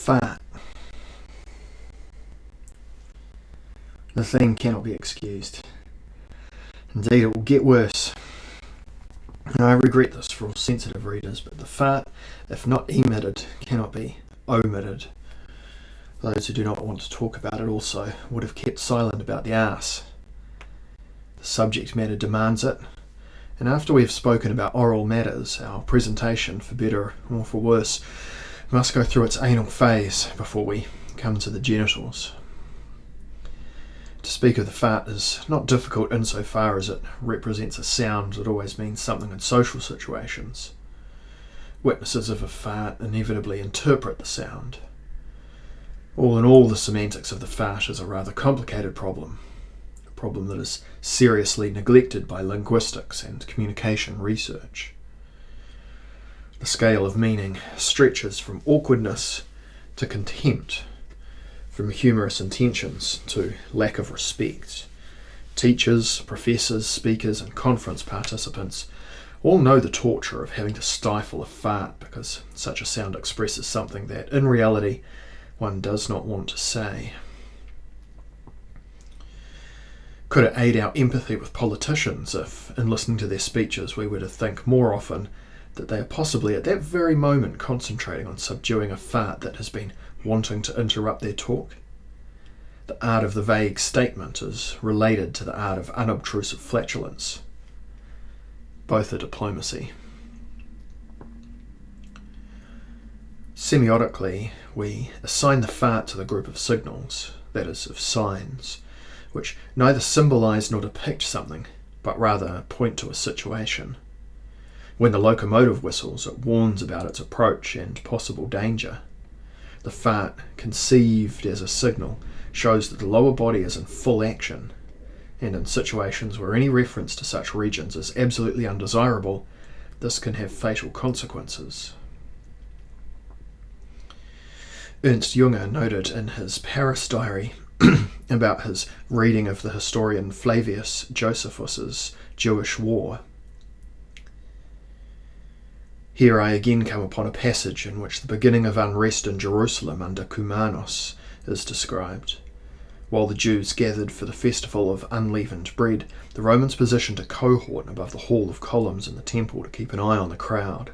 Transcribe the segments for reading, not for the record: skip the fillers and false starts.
Fart. The thing cannot be excused. Indeed, it will get worse. And I regret this for all sensitive readers, but the fart, if not emitted, cannot be omitted. Those who do not want to talk about it also would have kept silent about the arse. The subject matter demands it, and after we have spoken about oral matters, our presentation, for better or for worse, must go through its anal phase before we come to the genitals. To speak of the fart is not difficult insofar as it represents a sound that always means something in social situations. Witnesses of a fart inevitably interpret the sound. All in all, the semantics of the fart is a rather complicated problem, a problem that is seriously neglected by linguistics and communication research. The scale of meaning stretches from awkwardness to contempt, from humorous intentions to lack of respect. Teachers, professors, speakers, and conference participants all know the torture of having to stifle a fart because such a sound expresses something that, in reality, one does not want to say. Could it aid our empathy with politicians if, in listening to their speeches, we were to think more often that they are possibly at that very moment concentrating on subduing a fart that has been wanting to interrupt their talk? The art of the vague statement is related to the art of unobtrusive flatulence. Both are diplomacy. Semiotically, we assign the fart to the group of signals, that is, of signs, which neither symbolise nor depict something, but rather point to a situation. When the locomotive whistles, it warns about its approach and possible danger. The fart, conceived as a signal, shows that the lower body is in full action, and in situations where any reference to such regions is absolutely undesirable, this can have fatal consequences. Ernst Junger noted in his Paris diary about his reading of the historian Flavius Josephus's Jewish War. Here I again come upon a passage in which the beginning of unrest in Jerusalem under Cumanus is described. While the Jews gathered for the festival of unleavened bread, the Romans positioned a cohort above the hall of columns in the temple to keep an eye on the crowd.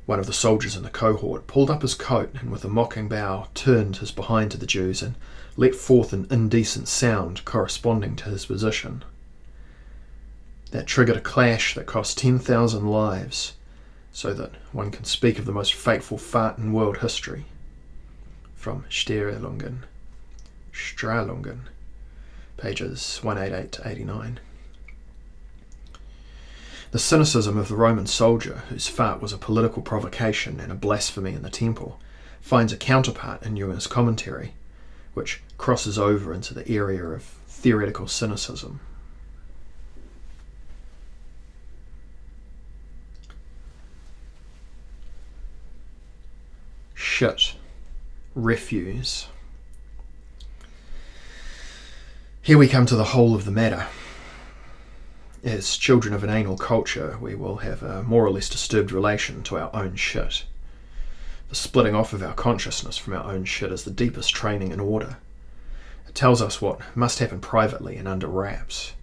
One of the soldiers in the cohort pulled up his coat and with a mocking bow turned his behind to the Jews and let forth an indecent sound corresponding to his position. That triggered a clash that cost 10,000 lives, so that one can speak of the most fateful fart in world history. From Stralungen, pages 188 to 89. The cynicism of the Roman soldier, whose fart was a political provocation and a blasphemy in the temple, finds a counterpart in Junger's commentary, which crosses over into the area of theoretical cynicism. Shit. Refuse. Here we come to the whole of the matter. As children of an anal culture, we will have a more or less disturbed relation to our own shit. The splitting off of our consciousness from our own shit is the deepest training in order. It tells us what must happen privately and under wraps.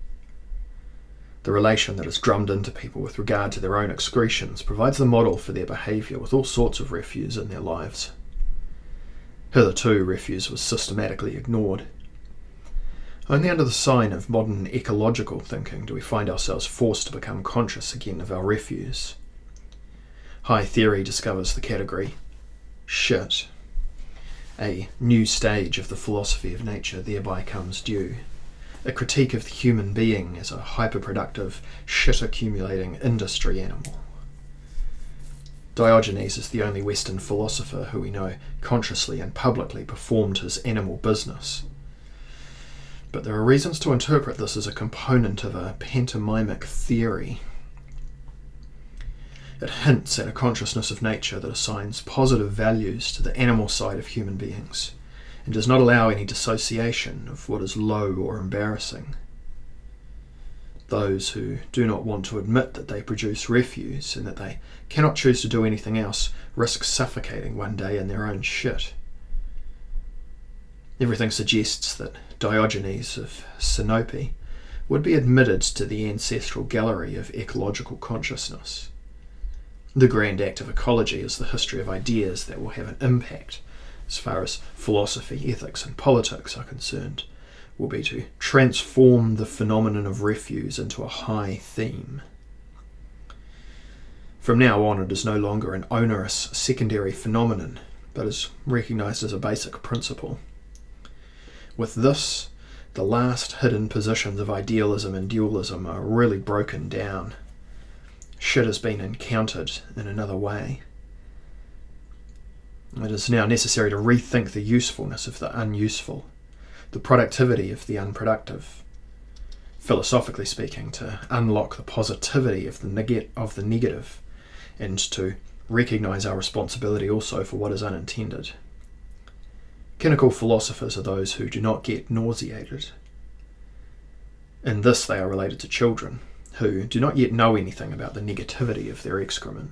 The relation that is drummed into people with regard to their own excretions provides the model for their behaviour with all sorts of refuse in their lives. Hitherto, refuse was systematically ignored. Only under the sign of modern ecological thinking do we find ourselves forced to become conscious again of our refuse. High theory discovers the category shit. A new stage of the philosophy of nature thereby comes due. A critique of the human being as a hyperproductive, shit-accumulating industry animal. Diogenes is the only Western philosopher who we know consciously and publicly performed his animal business. But there are reasons to interpret this as a component of a pantomimic theory. It hints at a consciousness of nature that assigns positive values to the animal side of human beings, and does not allow any dissociation of what is low or embarrassing. Those who do not want to admit that they produce refuse and that they cannot choose to do anything else risk suffocating one day in their own shit. Everything suggests that Diogenes of Sinope would be admitted to the ancestral gallery of ecological consciousness. The grand act of ecology is the history of ideas that will have an impact, as far as philosophy, ethics, and politics are concerned, will be to transform the phenomenon of refuse into a high theme. From now on, it is no longer an onerous secondary phenomenon, but is recognised as a basic principle. With this, the last hidden positions of idealism and dualism are really broken down. Shit has been encountered in another way. It is now necessary to rethink the usefulness of the unuseful, the productivity of the unproductive. Philosophically speaking, to unlock the positivity of the negative, and to recognise our responsibility also for what is unintended. Cynical philosophers are those who do not get nauseated. In this they are related to children, who do not yet know anything about the negativity of their excrement.